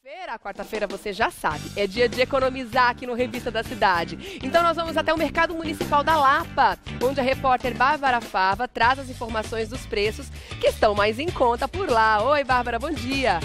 Quarta-feira, quarta-feira você já sabe, é dia de economizar aqui no Revista da Cidade. Então nós vamos até o Mercado Municipal da Lapa, onde a repórter Bárbara Fava traz as informações dos preços que estão mais em conta por lá. Oi, Bárbara, bom dia!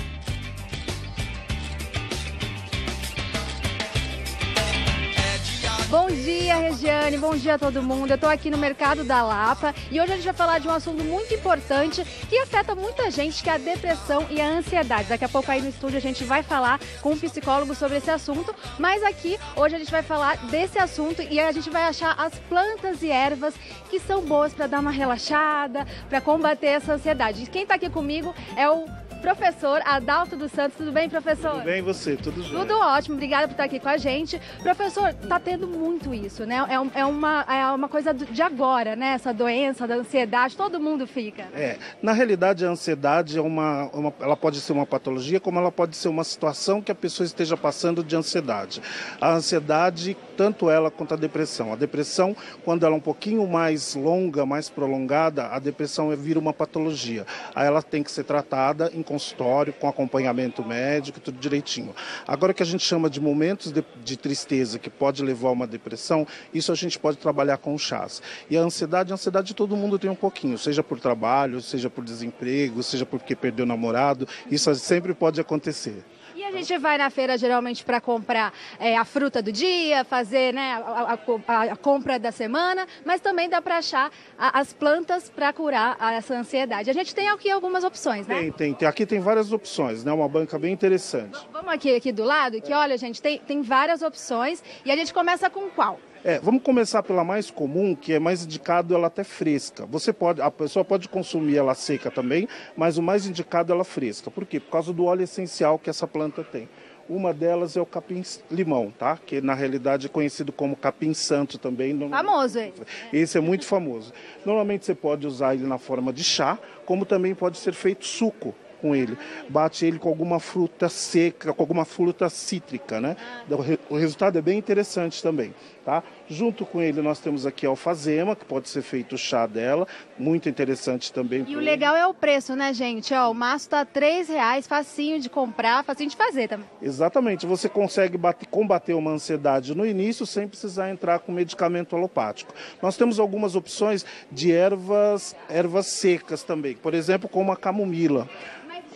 Bom dia, Regiane, bom dia a todo mundo. Eu estou aqui no Mercado da Lapa e hoje a gente vai falar de um assunto muito importante que afeta muita gente, que é a depressão e a ansiedade. Daqui a pouco aí no estúdio a gente vai falar com um psicólogo sobre esse assunto, mas aqui hoje a gente vai falar desse assunto e a gente vai achar as plantas e ervas que são boas para dar uma relaxada, para combater essa ansiedade. Quem está aqui comigo é o professor Adalto dos Santos. Tudo bem, professor? Tudo bem, e você? Tudo jóia? Tudo ótimo, obrigada por estar aqui com a gente. Professor, tá tendo muito isso, né? É uma coisa de agora, né? Essa doença da ansiedade, todo mundo fica. Na realidade a ansiedade ela pode ser uma patologia, como ela pode ser uma situação que a pessoa esteja passando de ansiedade. A ansiedade, tanto ela quanto a depressão. A depressão, quando ela é um pouquinho mais longa, mais prolongada, a depressão vira uma patologia. Aí ela tem que ser tratada em consultório, com acompanhamento médico, tudo direitinho. Agora, o que a gente chama de momentos de tristeza, que pode levar a uma depressão, isso a gente pode trabalhar com chás. E a ansiedade todo mundo tem um pouquinho, seja por trabalho, seja por desemprego, seja porque perdeu o namorado, isso sempre pode acontecer. E a gente vai na feira geralmente para comprar a fruta do dia, fazer, né, a compra da semana, mas também dá para achar as plantas para curar essa ansiedade. A gente tem aqui algumas opções, né? Tem. Aqui tem várias opções, né? Uma banca bem interessante. Vamos aqui do lado, que olha, gente, tem várias opções e a gente começa com qual? Vamos começar pela mais comum, que é mais indicado ela até fresca. A pessoa pode consumir ela seca também, mas o mais indicado é ela fresca. Por quê? Por causa do óleo essencial que essa planta tem. Uma delas é o capim-limão, tá? Que na realidade é conhecido como capim-santo também. Famoso, hein? Esse é muito famoso. Normalmente você pode usar ele na forma de chá, como também pode ser feito suco com ele. Bate ele com alguma fruta seca, com alguma fruta cítrica, né? O resultado é bem interessante também, tá? Junto com ele nós temos aqui a alfazema, que pode ser feito o chá dela, muito interessante também. E o legal é o preço, né, gente? Ó, o maço tá R$3, facinho de comprar, facinho de fazer também. Exatamente, você consegue combater uma ansiedade no início sem precisar entrar com medicamento alopático. Nós temos algumas opções de ervas secas também, por exemplo, como a camomila.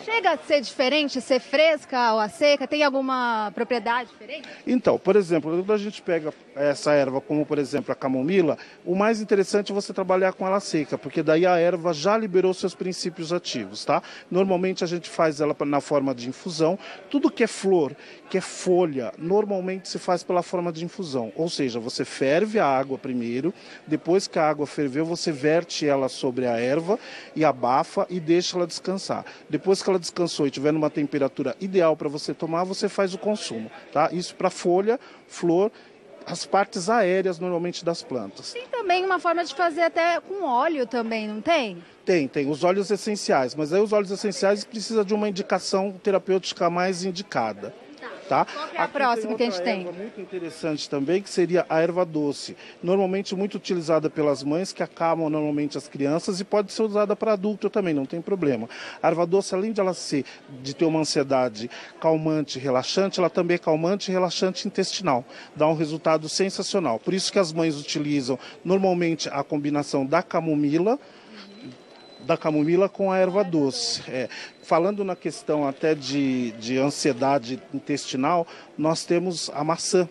Chega a ser diferente, ser fresca ou a seca? Tem alguma propriedade diferente? Então, por exemplo, quando a gente pega essa erva, como por exemplo a camomila, o mais interessante é você trabalhar com ela seca, porque daí a erva já liberou seus princípios ativos, tá? Normalmente a gente faz ela na forma de infusão. Tudo que é flor, que é folha, normalmente se faz pela forma de infusão. Ou seja, você ferve a água primeiro, depois que a água ferveu, você verte ela sobre a erva e abafa e deixa ela descansar. Depois que ela descansou e estiver numa temperatura ideal para você tomar, você faz o consumo, tá? Isso para folha, flor, as partes aéreas normalmente das plantas. Tem também uma forma de fazer até com óleo também, não tem? Tem os óleos essenciais, mas aí os óleos essenciais precisam de uma indicação terapêutica mais indicada. Tá? Qual que é a próxima que a gente tem? Erva muito interessante também, que seria a erva doce. Normalmente muito utilizada pelas mães, que acalmam normalmente as crianças, e pode ser usada para adulto também, não tem problema. A erva doce, além de ter uma ansiedade calmante e relaxante, ela também é calmante e relaxante intestinal. Dá um resultado sensacional. Por isso que as mães utilizam normalmente a combinação da camomila com a erva doce. Falando na questão até de ansiedade intestinal, nós temos a maçã.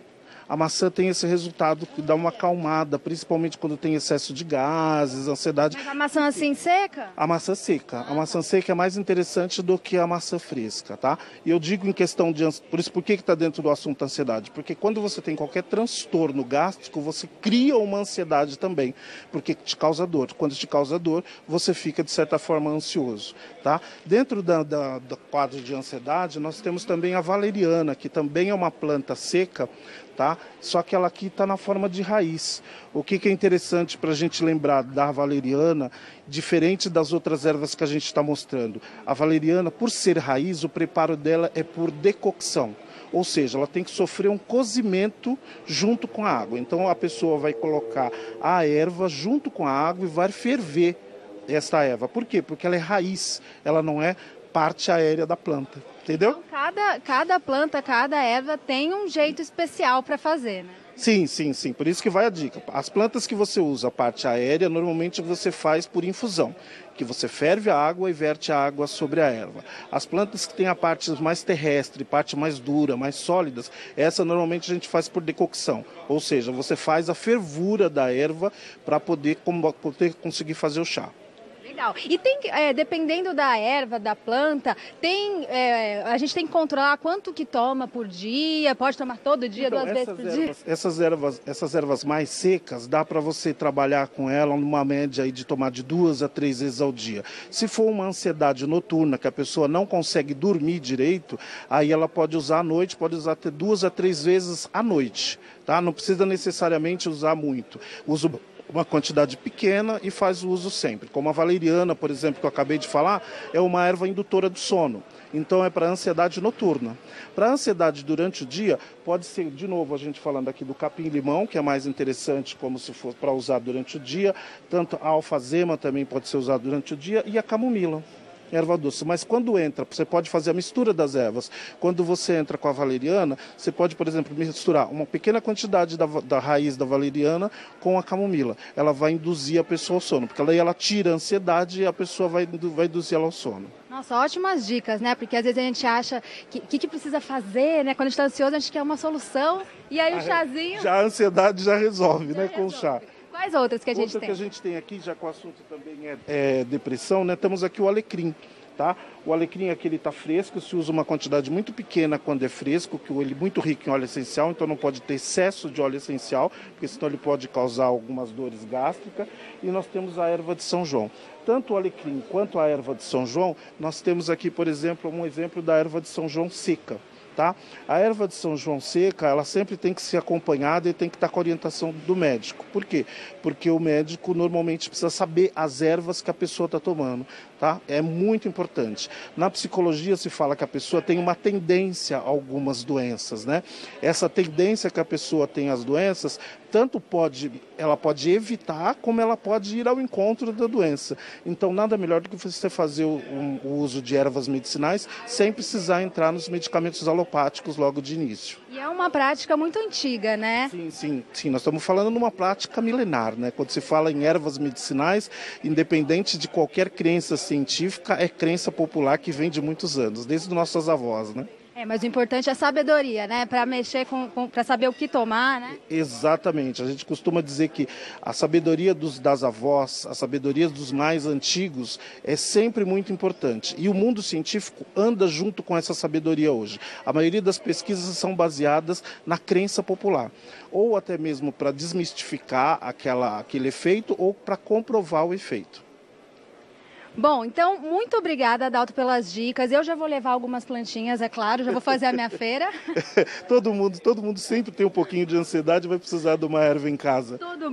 A maçã tem esse resultado que dá uma acalmada, principalmente quando tem excesso de gases, ansiedade. Mas a maçã assim seca? A maçã seca. A maçã seca é mais interessante do que a maçã fresca, tá? E eu digo em questão de... Por isso, por que está dentro do assunto ansiedade? Porque quando você tem qualquer transtorno gástrico, você cria uma ansiedade também, porque te causa dor. Quando te causa dor, você fica, de certa forma, ansioso, tá? Dentro do quadro de ansiedade, nós temos também a valeriana, que também é uma planta seca, tá? Só que ela aqui está na forma de raiz. O que é interessante para a gente lembrar da valeriana, diferente das outras ervas que a gente está mostrando. A valeriana, por ser raiz, o preparo dela é por decocção. Ou seja, ela tem que sofrer um cozimento junto com a água. Então a pessoa vai colocar a erva junto com a água e vai ferver esta erva. Por quê? Porque ela é raiz, ela não é parte aérea da planta. entendeu? Então, cada planta, cada erva tem um jeito especial para fazer, né? Sim, sim, sim. Por isso que vai a dica. As plantas que você usa, a parte aérea, normalmente você faz por infusão, que você ferve a água e verte a água sobre a erva. As plantas que têm a parte mais terrestre, parte mais dura, mais sólidas, essa normalmente a gente faz por decocção. Ou seja, você faz a fervura da erva para poder conseguir fazer o chá. Legal. E tem, dependendo da erva, da planta, a gente tem que controlar quanto que toma por dia, pode tomar todo dia, então, 2 vezes por dia? Essas ervas mais secas, dá para você trabalhar com ela numa média aí de tomar de 2 a 3 vezes ao dia. Se for uma ansiedade noturna, que a pessoa não consegue dormir direito, aí ela pode usar à noite, pode usar até 2 a 3 vezes à noite. Tá? Não precisa necessariamente usar muito. Usa uma quantidade pequena e faz o uso sempre. Como a valeriana, por exemplo, que eu acabei de falar, é uma erva indutora do sono. Então é para ansiedade noturna. Para ansiedade durante o dia, pode ser, de novo, a gente falando aqui do capim-limão, que é mais interessante como se for para usar durante o dia. Tanto a alfazema também pode ser usada durante o dia e a camomila. Erva doce, mas quando entra, você pode fazer a mistura das ervas. Quando você entra com a valeriana, você pode, por exemplo, misturar uma pequena quantidade da raiz da valeriana com a camomila. Ela vai induzir a pessoa ao sono, porque ela tira a ansiedade e a pessoa vai induzir ela ao sono. Nossa, ótimas dicas, né? Porque às vezes a gente acha que precisa fazer, né? Quando a gente está ansioso, a gente quer uma solução e aí o chazinho... Já a ansiedade já resolve, né? Com o chá. Quais outras que a gente tem? Outra que a gente tem aqui, já que o assunto também é depressão, né? Temos aqui o alecrim, tá? O alecrim aqui ele está fresco, se usa uma quantidade muito pequena quando é fresco, que ele é muito rico em óleo essencial, então não pode ter excesso de óleo essencial, porque senão ele pode causar algumas dores gástricas. E nós temos a erva de São João. Tanto o alecrim quanto a erva de São João, nós temos aqui, por exemplo, um exemplo da erva de São João seca. Tá? A erva de São João seca, ela sempre tem que ser acompanhada e tem que estar com a orientação do médico. Por quê? Porque o médico normalmente precisa saber as ervas que a pessoa está tomando. Tá? É muito importante. Na psicologia se fala que a pessoa tem uma tendência a algumas doenças, né? Essa tendência que a pessoa tem às doenças, tanto ela pode evitar, como ela pode ir ao encontro da doença. Então, nada melhor do que você fazer o uso de ervas medicinais sem precisar entrar nos medicamentos alopáticos logo de início. E é uma prática muito antiga, né? Sim. Nós estamos falando de uma prática milenar, né? Quando se fala em ervas medicinais, independente de qualquer crença científica, é crença popular que vem de muitos anos, desde nossas avós, né? Mas o importante é a sabedoria, né? Para mexer para saber o que tomar, né? Exatamente. A gente costuma dizer que a sabedoria das avós, a sabedoria dos mais antigos é sempre muito importante. E o mundo científico anda junto com essa sabedoria hoje. A maioria das pesquisas são baseadas na crença popular. Ou até mesmo para desmistificar aquele efeito ou para comprovar o efeito. Bom, então, muito obrigada, Adalto, pelas dicas. Eu já vou levar algumas plantinhas, é claro, já vou fazer a minha feira. Todo mundo sempre tem um pouquinho de ansiedade e vai precisar de uma erva em casa. Todo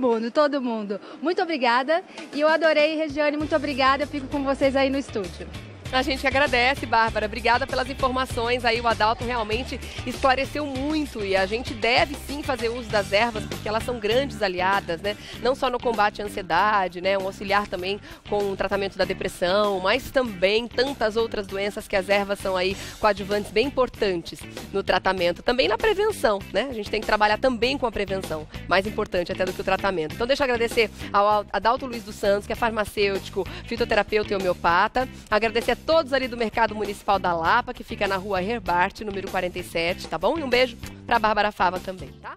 mundo. Muito obrigada. E eu adorei, Regiane, muito obrigada. Eu fico com vocês aí no estúdio. A gente agradece, Bárbara. Obrigada pelas informações. Aí o Adalto realmente esclareceu muito e a gente deve sim fazer uso das ervas porque elas são grandes aliadas, né? Não só no combate à ansiedade, né? Um auxiliar também com o tratamento da depressão, mas também tantas outras doenças que as ervas são aí coadjuvantes bem importantes no tratamento. Também na prevenção, né? A gente tem que trabalhar também com a prevenção, mais importante até do que o tratamento. Então deixa eu agradecer ao Adalto Luiz dos Santos, que é farmacêutico, fitoterapeuta e homeopata. Agradecer a todos ali do Mercado Municipal da Lapa, que fica na rua Herbart, número 47, tá bom? E um beijo pra Bárbara Fava também, tá?